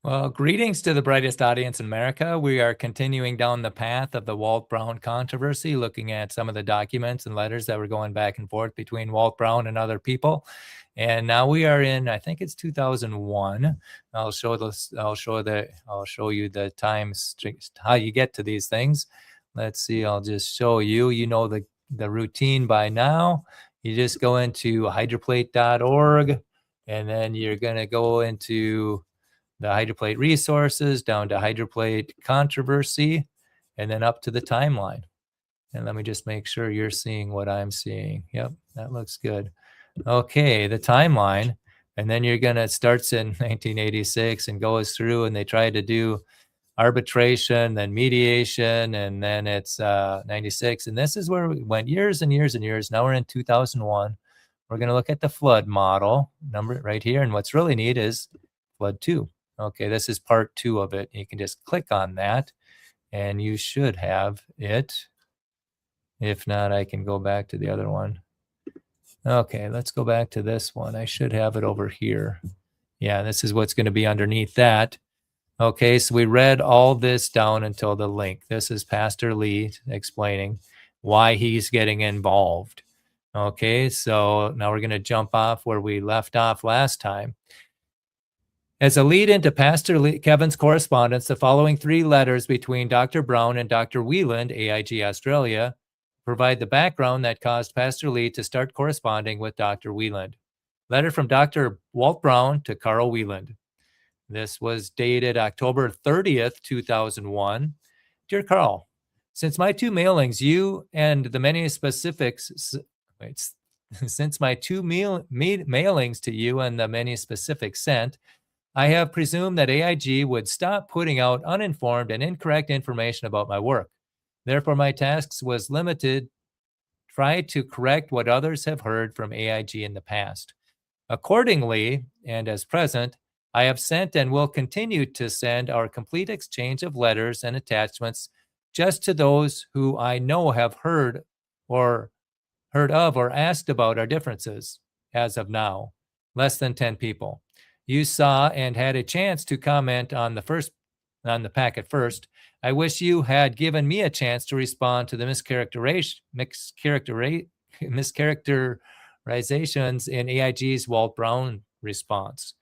Well, greetings to the brightest audience in America. We are continuing down the path of the Walt Brown controversy, looking at some of the documents and letters that were going back and forth between Walt Brown and other people. And now we are in, I think it's 2001. I'll show you the times, how you get to these things. Let's see, I'll just show you. You know the routine by now. You just go into hydroplate.org, and then you're going to go into the hydroplate resources, down to hydroplate controversy, and then up to the timeline. And let me just make sure you're seeing what I'm seeing. Yep, that looks good. Okay, the timeline. And then you're going to starts in 1986 and goes through, and they try to do arbitration, then mediation, and then it's 96. And this is where we went years and years and years. Now we're in 2001. We're going to look at the flood model number right here. And what's really neat is flood 2. Okay, this is part 2 of it. You can just click on that and you should have it. If not, I can go back to the other one. Okay, let's go back to this one. I should have it over here. Yeah, this is what's going to be underneath that. Okay, so we read all this down until the link. This is Pastor Lee explaining why he's getting involved. Okay, so now we're going to jump off where we left off last time. As a lead into Pastor Kevin's correspondence, the following 3 letters between Dr. Brown and Dr. Weiland, AIG Australia, provide the background that caused Pastor Lee to start corresponding with Dr. Weiland. Letter from Dr. Walt Brown to Carl Weiland. This was dated October 30th, 2001. Dear Carl, since my 2 mailings, you and the many specifics, since my 2 mailings to you and the many specifics sent, I have presumed that AIG would stop putting out uninformed and incorrect information about my work. Therefore, my tasks was limited, try to correct what others have heard from AIG in the past. Accordingly, and as present, I have sent and will continue to send our complete exchange of letters and attachments just to those who I know have heard of or asked about our differences, as of now, less than 10 people. You saw and had a chance to comment on the packet first. I wish you had given me a chance to respond to the mischaracterizations in AIG's Walt Brown response.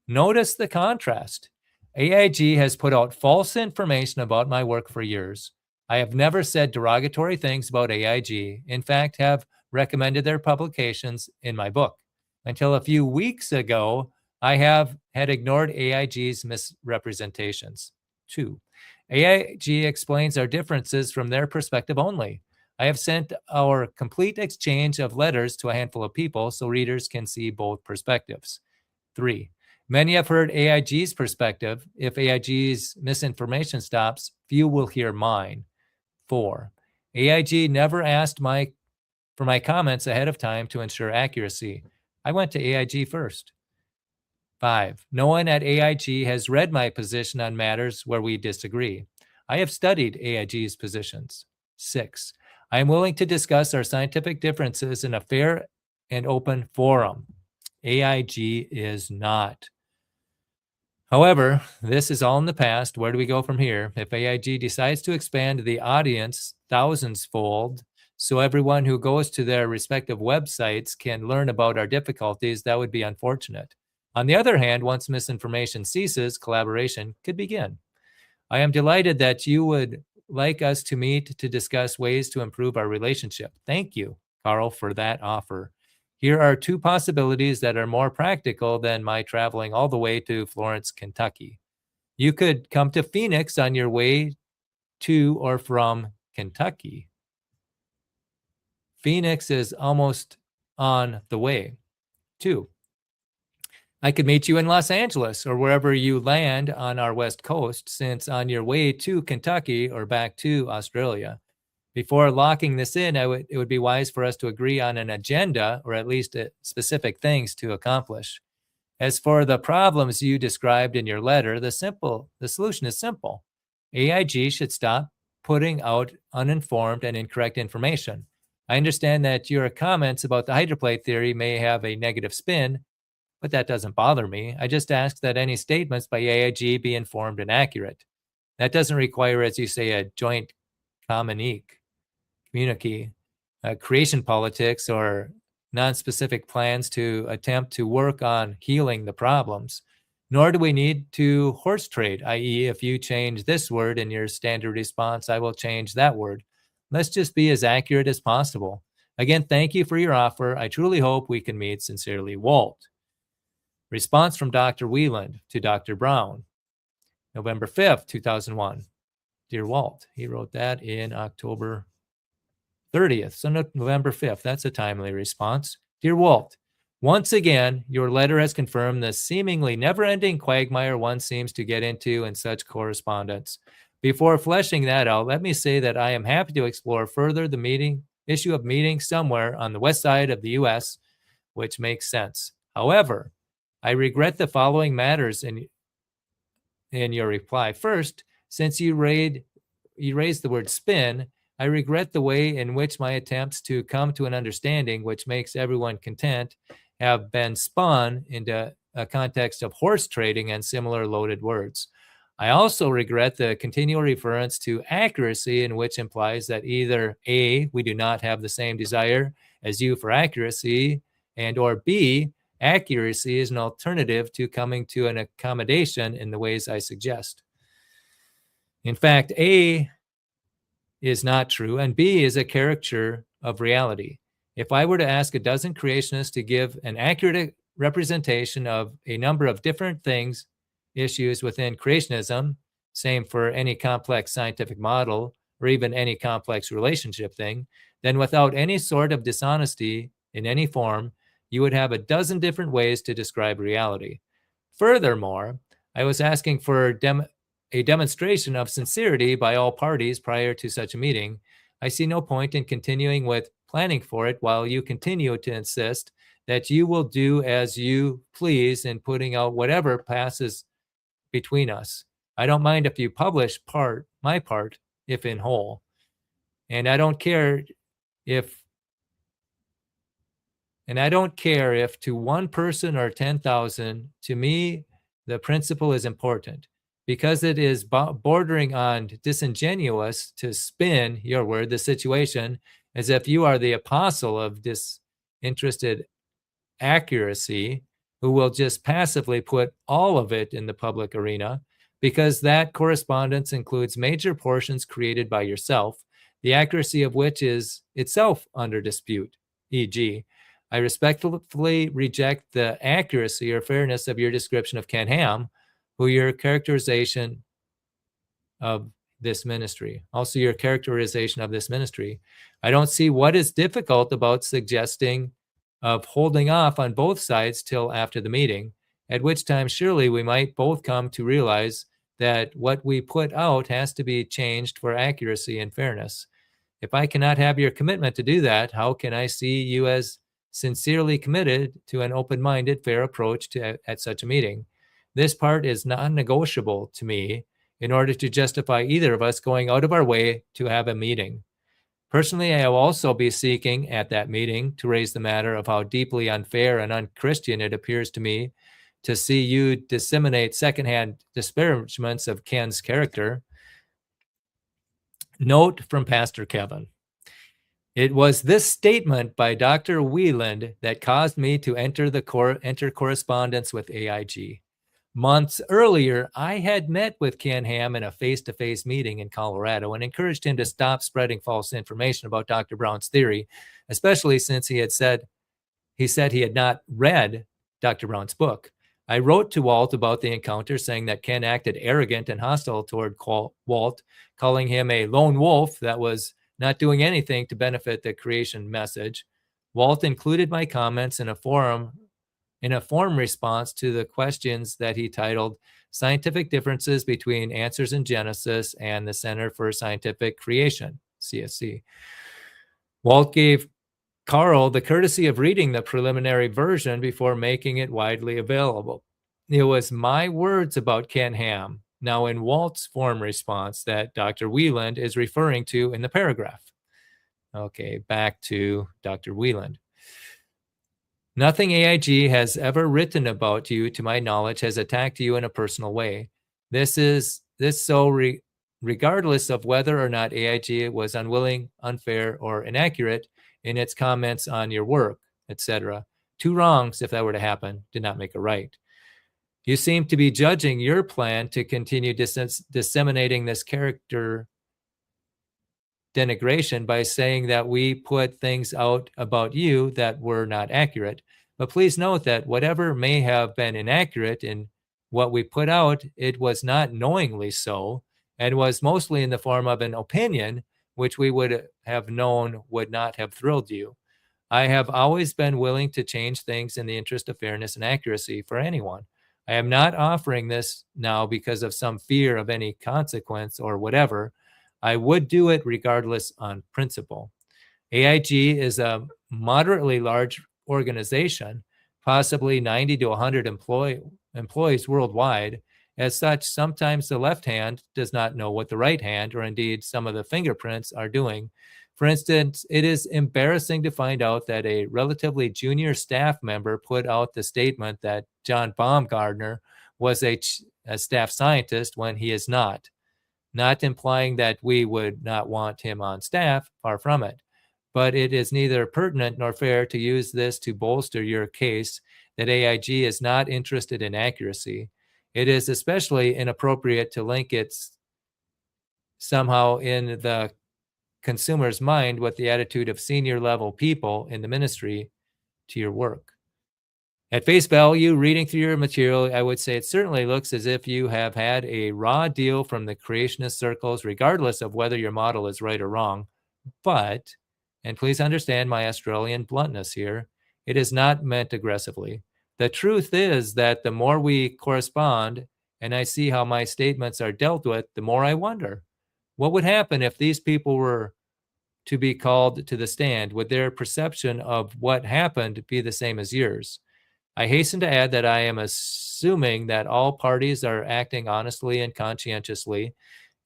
Notice the contrast. AIG has put out false information about my work for years. I have never said derogatory things about AIG. In fact, have recommended their publications in my book. Until a few weeks ago, I had ignored AIG's misrepresentations. 2. AIG explains our differences from their perspective only. I have sent our complete exchange of letters to a handful of people so readers can see both perspectives. 3. Many have heard AIG's perspective. If AIG's misinformation stops, few will hear mine. 4. AIG never asked for my comments ahead of time to ensure accuracy. I went to AIG first. 5. No one at AIG has read my position on matters where we disagree. I have studied AIG's positions. 6. I am willing to discuss our scientific differences in a fair and open forum. AIG is not. However, this is all in the past. Where do we go from here? If AIG decides to expand the audience thousands-fold, so everyone who goes to their respective websites can learn about our difficulties, that would be unfortunate. On the other hand, once misinformation ceases, collaboration could begin. I am delighted that you would like us to meet to discuss ways to improve our relationship. Thank you, Carl, for that offer. Here are 2 possibilities that are more practical than my traveling all the way to Florence, Kentucky. You could come to Phoenix on your way to or from Kentucky. Phoenix is almost on the way. 2. I could meet you in Los Angeles or wherever you land on our West Coast, since on your way to Kentucky or back to Australia. Before locking this in, it would be wise for us to agree on an agenda, or at least specific things to accomplish. As for the problems you described in your letter, the solution is simple. AIG should stop putting out uninformed and incorrect information. I understand that your comments about the hydroplate theory may have a negative spin, but that doesn't bother me. I just ask that any statements by AIG be informed and accurate. That doesn't require, as you say, a joint communique, creation politics, or non-specific plans to attempt to work on healing the problems. Nor do we need to horse trade, i.e., if you change this word in your standard response, I will change that word. Let's just be as accurate as possible. Again, thank you for your offer. I truly hope we can meet. Sincerely, Walt. Response from Dr. Weiland to Dr. Brown, November 5th, 2001. Dear Walt, he wrote that in October 30th, so November 5th. That's a timely response. Dear Walt, once again, your letter has confirmed the seemingly never-ending quagmire one seems to get into in such correspondence. Before fleshing that out, let me say that I am happy to explore further the issue of meeting somewhere on the west side of the U.S., which makes sense. However, I regret the following matters in your reply. First, since you raised the word spin, I regret the way in which my attempts to come to an understanding which makes everyone content have been spun into a context of horse trading and similar loaded words. I also regret the continual reference to accuracy, in which implies that either A, we do not have the same desire as you for accuracy, and or B, accuracy is an alternative to coming to an accommodation in the ways I suggest. In fact, A is not true, and B is a caricature of reality. If I were to ask a dozen creationists to give an accurate representation of a number of different things, issues within creationism, same for any complex scientific model, or even any complex relationship thing, then without any sort of dishonesty in any form, you would have a dozen different ways to describe reality. Furthermore, I was asking for a demonstration of sincerity by all parties prior to such a meeting. I see no point in continuing with planning for it while you continue to insist that you will do as you please in putting out whatever passes between us. I don't mind if you publish my part, if in whole. And I don't care if to one person or 10,000, to me, the principle is important because it is bordering on disingenuous to spin, your word, the situation as if you are the apostle of disinterested accuracy who will just passively put all of it in the public arena, because that correspondence includes major portions created by yourself, the accuracy of which is itself under dispute, e.g., I respectfully reject the accuracy or fairness of your description of Ken Ham, who your characterization of this ministry. Also, your characterization of this ministry. I don't see what is difficult about suggesting of holding off on both sides till after the meeting, at which time surely we might both come to realize that what we put out has to be changed for accuracy and fairness. If I cannot have your commitment to do that, how can I see you as sincerely committed to an open-minded, fair approach at such a meeting? This part is non-negotiable to me in order to justify either of us going out of our way to have a meeting. Personally, I will also be seeking at that meeting to raise the matter of how deeply unfair and unchristian it appears to me to see you disseminate secondhand disparagements of Ken's character. Note from Pastor Kevin. It was this statement by Dr. Weiland that caused me to enter correspondence with AIG. Months earlier, I had met with Ken Ham in a face-to-face meeting in Colorado and encouraged him to stop spreading false information about Dr. Brown's theory, especially since he said he had not read Dr. Brown's book. I wrote to Walt about the encounter, saying that Ken acted arrogant and hostile toward Walt, calling him a lone wolf that was not doing anything to benefit the creation message. Walt included my comments in a form response to the questions that he titled Scientific Differences Between Answers in Genesis and the Center for Scientific Creation, CSC. Walt gave Carl the courtesy of reading the preliminary version before making it widely available. It was my words about Ken Ham, now in Walt's form response, that Dr. Weiland is referring to in the paragraph. Okay, back to Dr. Weiland. Nothing AIG has ever written about you, to my knowledge, has attacked you in a personal way. Regardless of whether or not AIG was unwilling, unfair, or inaccurate in its comments on your work, etc. Two wrongs, if that were to happen, did not make a right. You seem to be judging your plan to continue disseminating this character denigration by saying that we put things out about you that were not accurate. But please note that whatever may have been inaccurate in what we put out, it was not knowingly so, and was mostly in the form of an opinion, which we would have known would not have thrilled you. I have always been willing to change things in the interest of fairness and accuracy for anyone. I am not offering this now because of some fear of any consequence or whatever. I would do it regardless on principle. AIG is a moderately large organization, possibly 90 to 100 employees worldwide. As such, sometimes the left hand does not know what the right hand, or indeed some of the fingerprints, are doing. For instance, it is embarrassing to find out that a relatively junior staff member put out the statement that John Baumgartner was a staff scientist when he is not. Not implying that we would not want him on staff, far from it. But it is neither pertinent nor fair to use this to bolster your case that AIG is not interested in accuracy. It is especially inappropriate to link it somehow in the consumer's mind with the attitude of senior level people in the ministry to your work. At face value, reading through your material, I would say it certainly looks as if you have had a raw deal from the creationist circles, regardless of whether your model is right or wrong. But, and please understand my Australian bluntness here, it is not meant aggressively. The truth is that the more we correspond and I see how my statements are dealt with, the more I wonder, what would happen if these people were to be called to the stand? Would their perception of what happened be the same as yours? I hasten to add that I am assuming that all parties are acting honestly and conscientiously.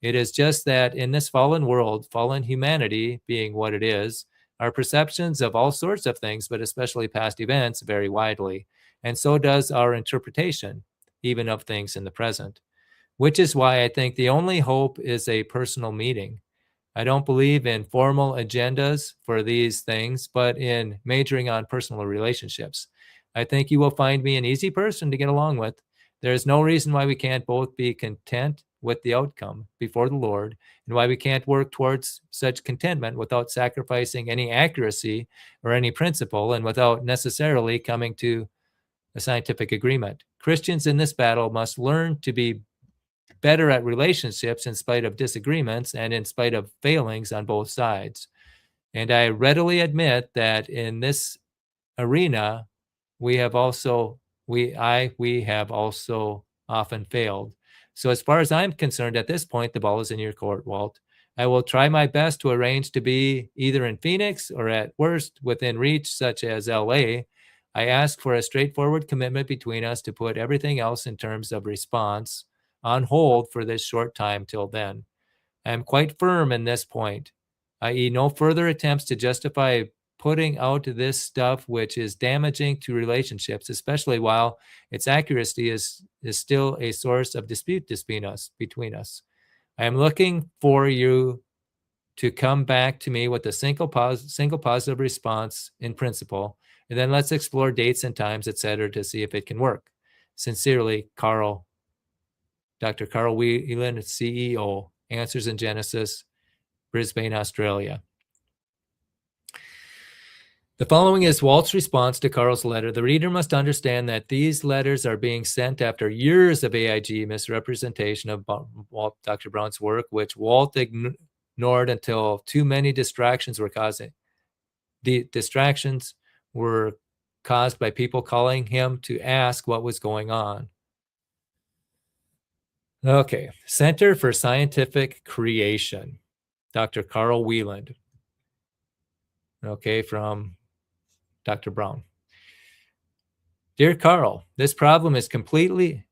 It is just that in this fallen world, fallen humanity being what it is, our perceptions of all sorts of things, but especially past events, vary widely. And so does our interpretation, even of things in the present. Which is why I think the only hope is a personal meeting. I don't believe in formal agendas for these things, but in majoring on personal relationships. I think you will find me an easy person to get along with. There is no reason why we can't both be content with the outcome before the Lord, and why we can't work towards such contentment without sacrificing any accuracy or any principle, and without necessarily coming to a scientific agreement. Christians in this battle must learn to be better at relationships in spite of disagreements and in spite of failings on both sides. And I readily admit that in this arena, we have also often failed. So as far as I'm concerned, at this point, the ball is in your court, Walt. I will try my best to arrange to be either in Phoenix or at worst within reach, such as LA. I ask for a straightforward commitment between us to put everything else in terms of response on hold for this short time till then. I am quite firm in this point, i.e., no further attempts to justify putting out this stuff which is damaging to relationships, especially while its accuracy is still a source of dispute between us. I am looking for you to come back to me with a single positive response in principle, and then let's explore dates and times, etc., to see if it can work. Sincerely, Dr. Carl Weiland, CEO, Answers in Genesis, Brisbane, Australia. The following is Walt's response to Carl's letter. The reader must understand that these letters are being sent after years of AIG misrepresentation of Dr. Brown's work, which Walt ignored until too many distractions were causing. The distractions were caused by people calling him to ask what was going on. Okay, Center for Scientific Creation, Dr. Carl Weiland. Okay, from Dr. Brown. Dear Carl, this problem is completely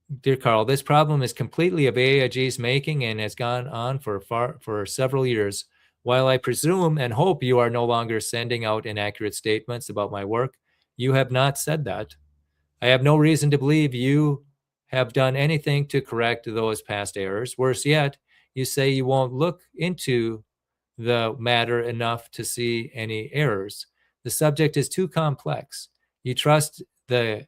of AIG's making and has gone on for several years. While I presume and hope you are no longer sending out inaccurate statements about my work, you have not said that. I have no reason to believe you have done anything to correct those past errors. Worse yet, you say you won't look into the matter enough to see any errors. The subject is too complex. You trust the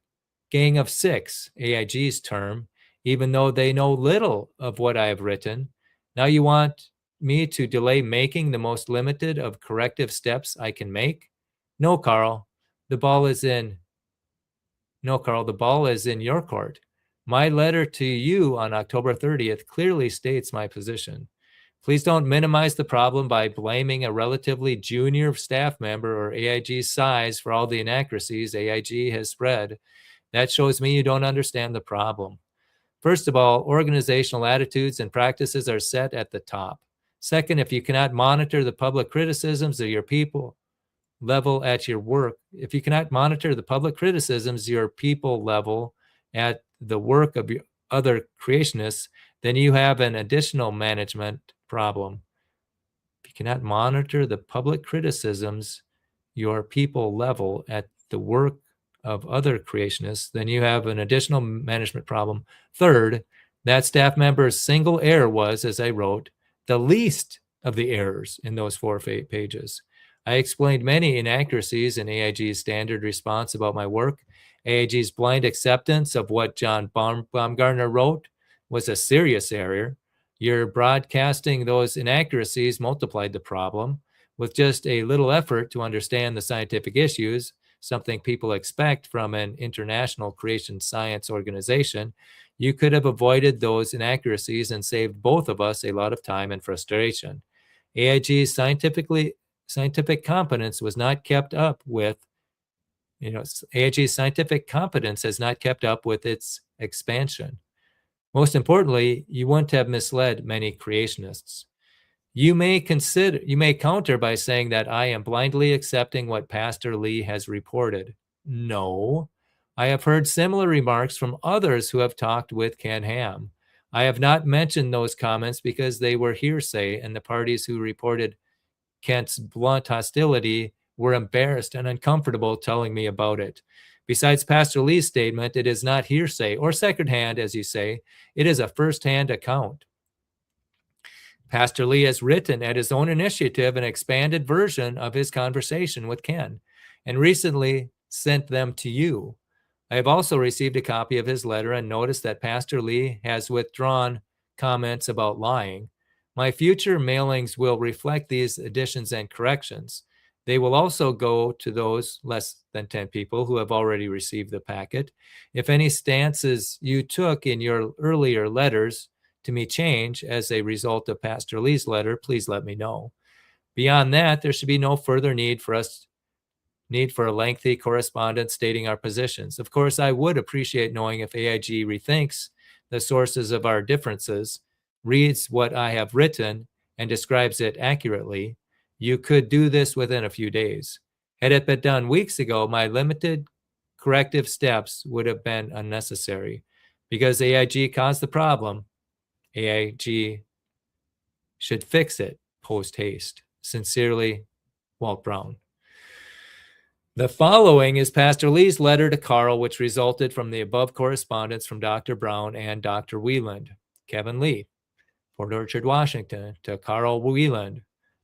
Gang of Six, AIG's term, even though they know little of what I have written. Now you want me to delay making the most limited of corrective steps I can make? No, Carl. The ball is in No, Carl, the ball is in your court. My letter to you on October 30th clearly states my position. Please don't minimize the problem by blaming a relatively junior staff member or AIG's size for all the inaccuracies AIG has spread. That shows me you don't understand the problem. First of all, organizational attitudes and practices are set at the top. Second, if you cannot monitor the public criticisms of your people level at your work, if you cannot monitor the public criticisms your people level at the work of your other creationists, then you have an additional management problem. If you cannot monitor the public criticisms your people level at the work of other creationists, then you have an additional management problem. Third, that staff member's single error was, as I wrote, the least of the errors in those 4 pages. I explained many inaccuracies in AIG's standard response about my work. AIG's blind acceptance of what John Baumgartner wrote was a serious error. Your broadcasting those inaccuracies multiplied the problem. With just a little effort to understand the scientific issues, something people expect from an international creation science organization, you could have avoided those inaccuracies and saved both of us a lot of time and frustration. AIG's scientific competence was not kept up with, AIG's scientific competence has not kept up with its expansion. Most importantly, you wouldn't have misled many creationists. You may counter by saying that I am blindly accepting what Pastor Lee has reported. No, I have heard similar remarks from others who have talked with Ken Ham. I have not mentioned those comments because they were hearsay, and the parties who reported Kent's blunt hostility were embarrassed and uncomfortable telling me about it. Besides Pastor Lee's statement, it is not hearsay or secondhand, as you say. It is a firsthand account. Pastor Lee has written at his own initiative an expanded version of his conversation with Ken and recently sent them to you. I have also received a copy of his letter and noticed that Pastor Lee has withdrawn comments about lying. My future mailings will reflect these additions and corrections. They will also go to those less than 10 people who have already received the packet. If any stances you took in your earlier letters to me change as a result of Pastor Lee's letter, please let me know. Beyond that, there should be no further need for a lengthy correspondence stating our positions. Of course, I would appreciate knowing if AIG rethinks the sources of our differences, reads what I have written, and describes it accurately. You could do this within a few days. Had it been done weeks ago, my limited corrective steps would have been unnecessary. Because AIG caused the problem, AIG should fix it post haste. Sincerely, Walt Brown. The following is Pastor Lee's letter to Carl, which resulted from the above correspondence from Dr. Brown and Dr. Weiland. Kevin Lee, Port Orchard, Washington, to Carl Weiland,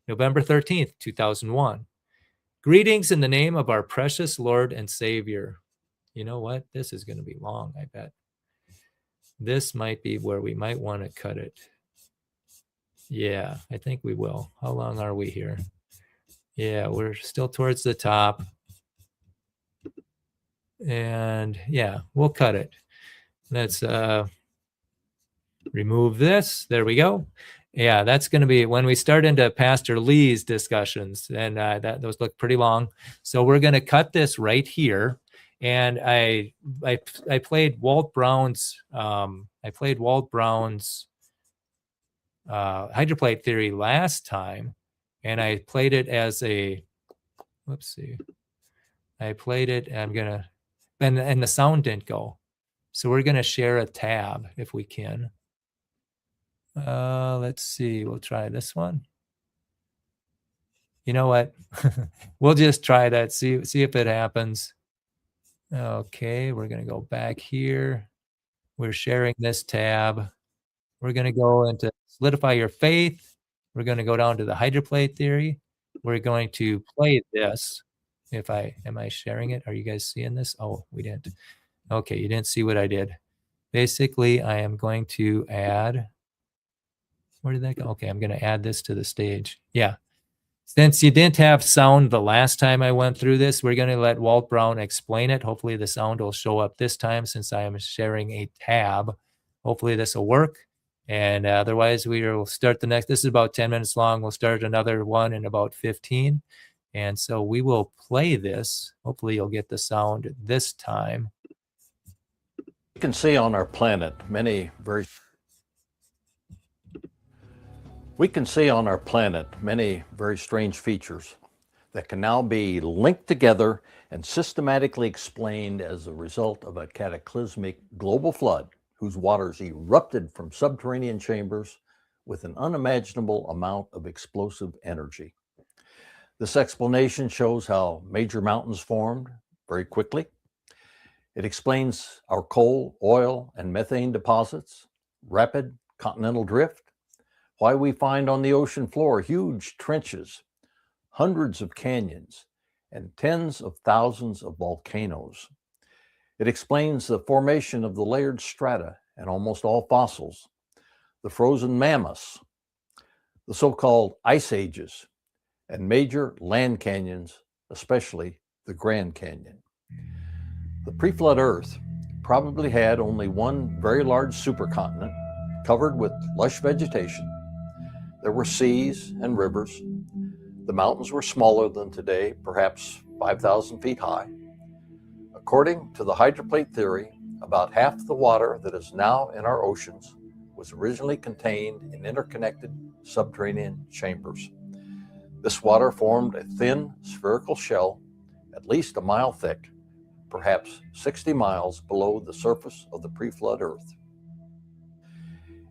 November 13th, 2001. Greetings in the name of our precious Lord and Savior. You know what? This is going to be long, I bet. This might be where we might want to cut it. Yeah, I think we will. How long are we here? Yeah, we're still towards the top. And yeah, we'll cut it. Let's remove this. There we go. Yeah, that's going to be when we start into Pastor Lee's discussions, and those look pretty long. So we're going to cut this right here. And I played Walt Brown's hydroplate theory last time, and I played it as a I played it. And the sound didn't go. So we're going to share a tab if we can. Let's see. We'll try this one. You know what? We'll just try that, see if it happens. Okay, we're gonna go back here. We're sharing this tab. We're gonna go into solidify your faith. We're gonna go down to the hydroplate theory. We're going to play this. Am I sharing it? Are you guys seeing this? Oh, we didn't. Okay, you didn't see what I did. Basically, I am going to add, where did that go? Okay, I'm gonna add this to the stage. Yeah. Since you didn't have sound the last time I went through this, we're going to let Walt Brown explain it. Hopefully the sound will show up this time since I am sharing a tab. Hopefully this will work. And otherwise we will start the next. This is about 10 minutes long. We'll start another one in about 15. And so we will play this. Hopefully you'll get the sound this time. We can see on our planet many very strange features that can now be linked together and systematically explained as a result of a cataclysmic global flood whose waters erupted from subterranean chambers with an unimaginable amount of explosive energy. This explanation shows how major mountains formed very quickly. It explains our coal, oil, and methane deposits, rapid continental drift, why we find on the ocean floor huge trenches, hundreds of canyons, and tens of thousands of volcanoes. It explains the formation of the layered strata and almost all fossils, the frozen mammoths, the so-called ice ages, and major land canyons, especially the Grand Canyon. The pre-flood Earth probably had only one very large supercontinent covered with lush vegetation. There were seas and rivers. The mountains were smaller than today, perhaps 5,000 feet high. According to the hydroplate theory, about half the water that is now in our oceans was originally contained in interconnected subterranean chambers. This water formed a thin spherical shell, at least a mile thick, perhaps 60 miles below the surface of the pre-flood Earth.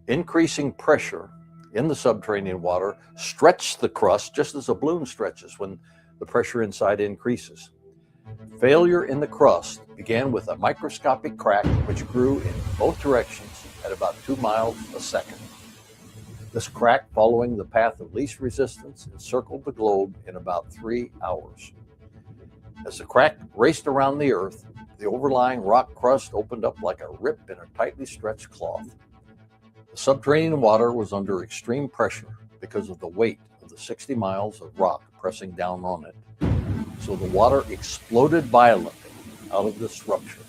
Increasing pressure in the subterranean water stretched the crust just as a balloon stretches when the pressure inside increases. Failure in the crust began with a microscopic crack which grew in both directions at about 2 miles a second. This crack, following the path of least resistance, encircled the globe in about 3 hours. As the crack raced around the Earth, the overlying rock crust opened up like a rip in a tightly stretched cloth. The subterranean water was under extreme pressure because of the weight of the 60 miles of rock pressing down on it. So the water exploded violently out of this rupture.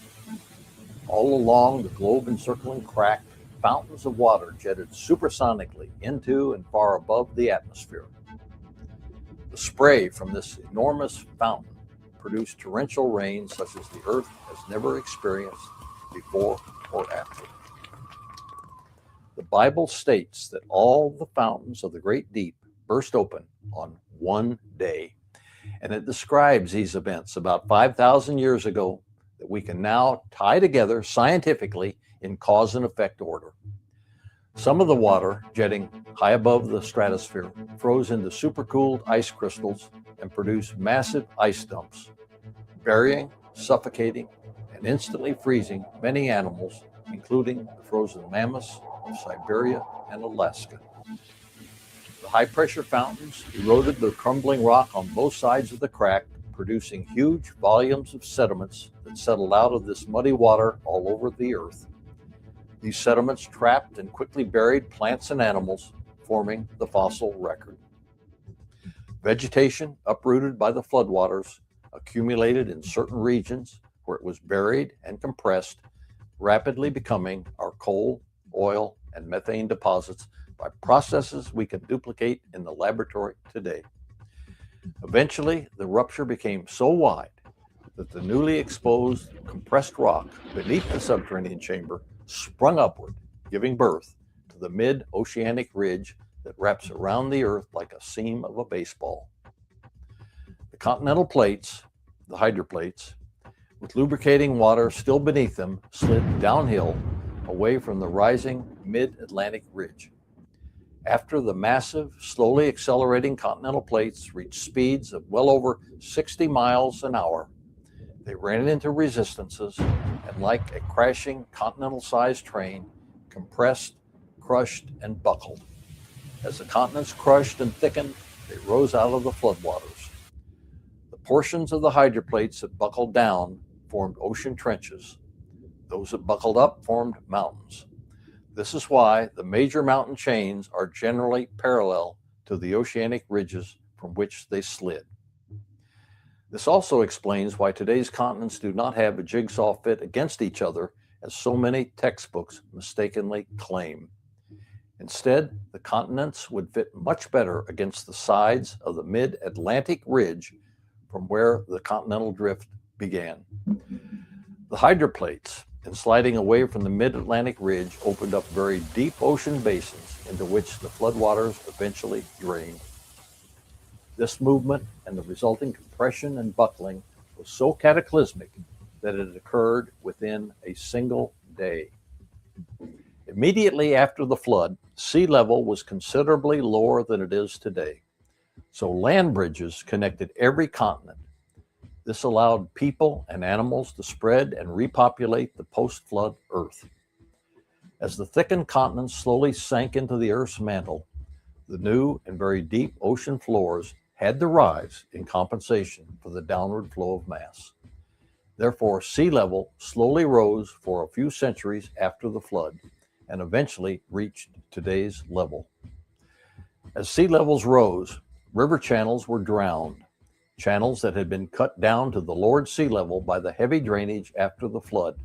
All along the globe-encircling crack, fountains of water jetted supersonically into and far above the atmosphere. The spray from this enormous fountain produced torrential rain such as the Earth has never experienced before or after. The Bible states that all the fountains of the great deep burst open on one day, and it describes these events about 5,000 years ago that we can now tie together scientifically in cause and effect order. Some of the water, jetting high above the stratosphere, froze into supercooled ice crystals and produced massive ice dumps, burying, suffocating, and instantly freezing many animals, including the frozen mammoths of Siberia and Alaska. The high-pressure fountains eroded the crumbling rock on both sides of the crack, producing huge volumes of sediments that settled out of this muddy water all over the Earth. These sediments trapped and quickly buried plants and animals, forming the fossil record. Vegetation, uprooted by the floodwaters, accumulated in certain regions where it was buried and compressed, rapidly becoming our coal, oil, and methane deposits by processes we can duplicate in the laboratory today. Eventually, the rupture became so wide that the newly exposed compressed rock beneath the subterranean chamber sprung upward, giving birth to the mid-oceanic ridge that wraps around the Earth like a seam of a baseball. The continental plates, the hydroplates, with lubricating water still beneath them, slid downhill away from the rising mid-Atlantic ridge. After the massive, slowly accelerating continental plates reached speeds of well over 60 miles an hour, they ran into resistances and, like a crashing continental-sized train, compressed, crushed, and buckled. As the continents crushed and thickened, they rose out of the floodwaters. The portions of the hydroplates that buckled down formed ocean trenches. Those that buckled up formed mountains. This is why the major mountain chains are generally parallel to the oceanic ridges from which they slid. This also explains why today's continents do not have a jigsaw fit against each other, as so many textbooks mistakenly claim. Instead, the continents would fit much better against the sides of the mid-Atlantic ridge from where the continental drift began. The hydroplates, in sliding away from the mid-Atlantic ridge, opened up very deep ocean basins into which the floodwaters eventually drained. This movement and the resulting compression and buckling was so cataclysmic that it occurred within a single day. Immediately after the flood, sea level was considerably lower than it is today, so land bridges connected every continent. This allowed people and animals to spread and repopulate the post-flood Earth. As the thickened continents slowly sank into the Earth's mantle, the new and very deep ocean floors had to rise in compensation for the downward flow of mass. Therefore, sea level slowly rose for a few centuries after the flood and eventually reached today's level. As sea levels rose, river channels were drowned, channels that had been cut down to the lowered sea level by the heavy drainage after the flood.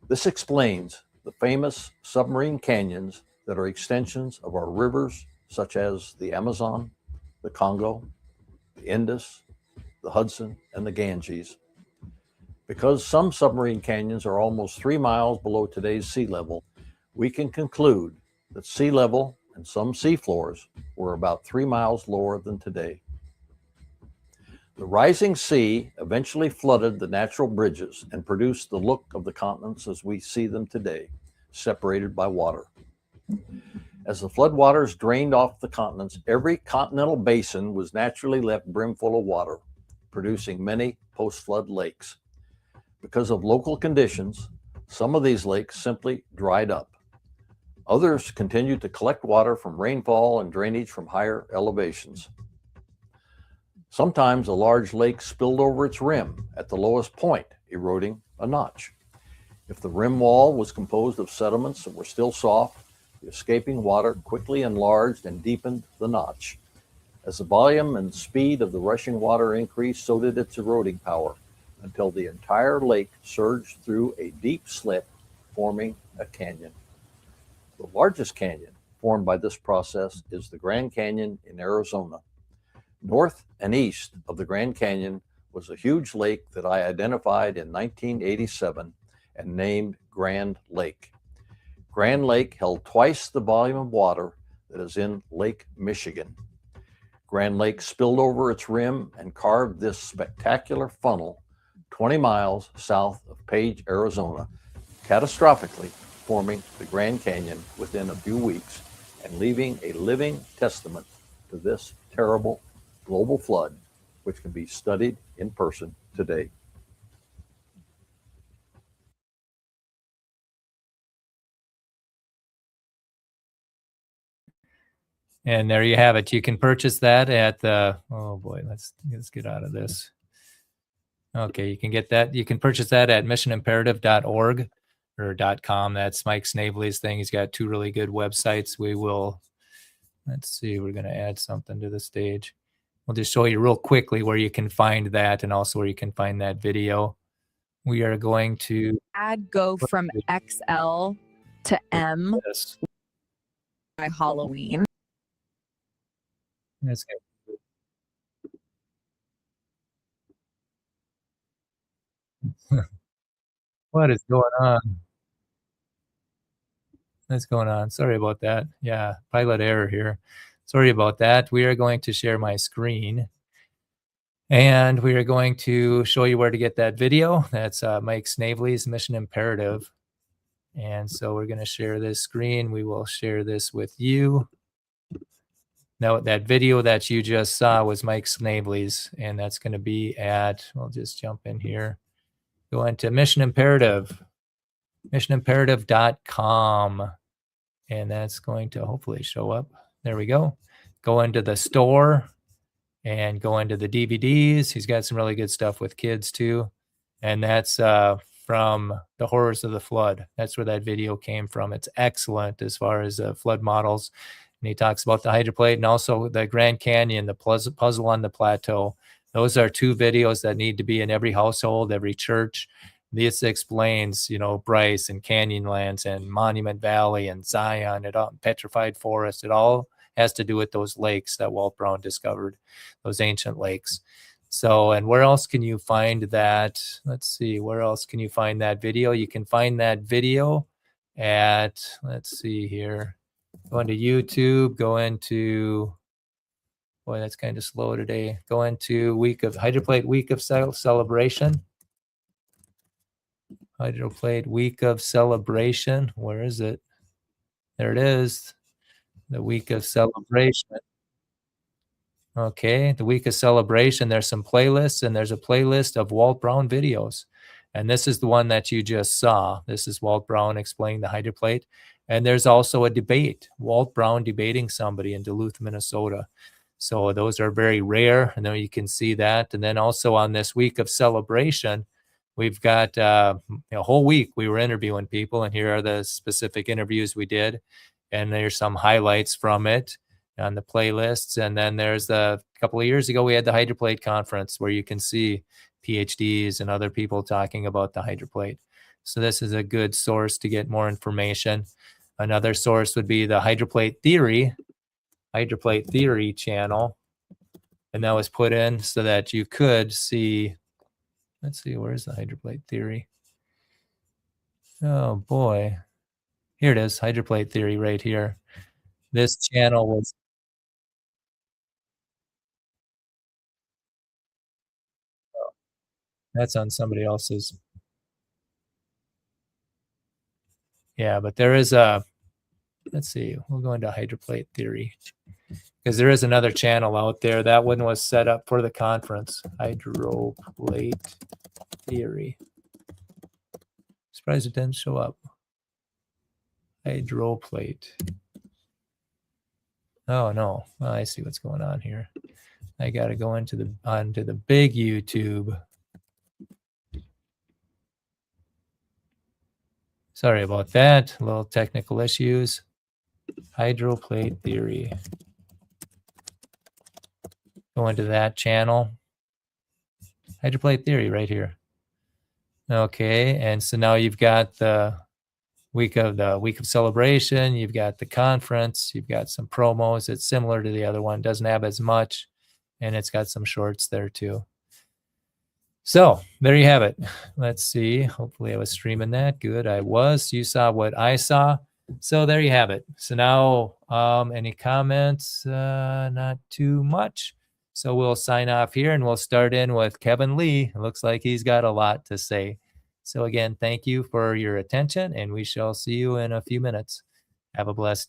This explains the famous submarine canyons that are extensions of our rivers, such as the Amazon, the Congo, the Indus, the Hudson, and the Ganges. Because some submarine canyons are almost 3 miles below today's sea level, we can conclude that sea level and some seafloors were about 3 miles lower than today. The rising sea eventually flooded the natural bridges and produced the look of the continents as we see them today, separated by water. As the floodwaters drained off the continents, every continental basin was naturally left brimful of water, producing many post-flood lakes. Because of local conditions, some of these lakes simply dried up. Others continued to collect water from rainfall and drainage from higher elevations. Sometimes a large lake spilled over its rim at the lowest point, eroding a notch. If the rim wall was composed of sediments that were still soft, the escaping water quickly enlarged and deepened the notch. As the volume and speed of the rushing water increased, so did its eroding power, until the entire lake surged through a deep slit, forming a canyon. The largest canyon formed by this process is the Grand Canyon in Arizona. North and east of the Grand Canyon was a huge lake that I identified in 1987 and named Grand Lake. Grand Lake held twice the volume of water that is in Lake Michigan. Grand Lake spilled over its rim and carved this spectacular funnel 20 miles south of Page, Arizona, catastrophically forming the Grand Canyon within a few weeks and leaving a living testament to this terrible global flood, which can be studied in person today. And there you have it. You can purchase that at the, oh boy, let's get out of this. Okay, you can get that. You can purchase that at missionimperative.org or .com. That's Mike Snavely's thing. He's got 2 really good websites. We will, let's see, we're going to add something to the stage. We'll just show you real quickly where you can find that and also where you can find that video. We are going to go from XL to M this. by Halloween. That's good. What is going on? What's going on? Sorry about that. Yeah, pilot error here. Sorry about that. We are going to share my screen. And we are going to show you where to get that video. That's Mike Snavely's Mission Imperative. And so we're going to share this screen. We will share this with you. Now, that video that you just saw was Mike Snavely's, and that's going to be at, we'll just jump in here, go into Mission Imperative, missionimperative.com, and that's going to hopefully show up. There we go. Go into the store and go into the DVDs. He's got some really good stuff with kids too. And that's from The Horrors of the Flood. That's where that video came from. It's excellent as far as flood models. And he talks about the hydroplate and also the Grand Canyon, the puzzle on the plateau. Those are two videos that need to be in every household, every church. This explains, Bryce and Canyonlands and Monument Valley and Zion, Petrified Forest. It all has to do with those lakes that Walt Brown discovered, those ancient lakes. So, and where else can you find that? Let's see, where else can you find that video? You can find that video at, let's see here, go into YouTube, go into, boy, that's kind of slow today. Go into Hydroplate Week of Celebration. Hydroplate Week of Celebration. Where is it? There it is. The Week of Celebration. Okay, the Week of Celebration. There's some playlists, and there's a playlist of Walt Brown videos. And this is the one that you just saw. This is Walt Brown explaining the hydroplate. And there's also a debate, Walt Brown debating somebody in Duluth, Minnesota. So those are very rare, and then you can see that. And then also on this Week of Celebration, we've got a whole week we were interviewing people, and here are the specific interviews we did. And there's some highlights from it on the playlists. And then there's a couple of years ago, we had the hydroplate conference where you can see PhDs and other people talking about the hydroplate. So this is a good source to get more information. Another source would be the Hydroplate Theory channel. And that was put in so that you could see, let's see, where's the Hydroplate Theory? Oh boy. Here it is, Hydroplate Theory right here. This channel was, that's on somebody else's. Yeah, but there is a, let's see, we'll go into Hydroplate Theory because there is another channel out there. That one was set up for the conference, Hydroplate Theory. Surprised it didn't show up. Hydroplate. Oh no, well, I see what's going on here. I got to go onto the big YouTube. Sorry about that. A little technical issues. Hydroplate Theory. Go into that channel. Hydroplate Theory right here. Okay, and so now you've got the week of celebration. You've got the conference. You've got some promos. It's similar to the other one. Doesn't have as much, and it's got some shorts there too. So there you have it. Let's see. Hopefully I was streaming that. Good, I was. You saw what I saw. So there you have it. So now any comments? Not too much. So we'll sign off here and we'll start in with Kevin Lee. It looks like he's got a lot to say. So again, thank you for your attention, and we shall see you in a few minutes. Have a blessed day.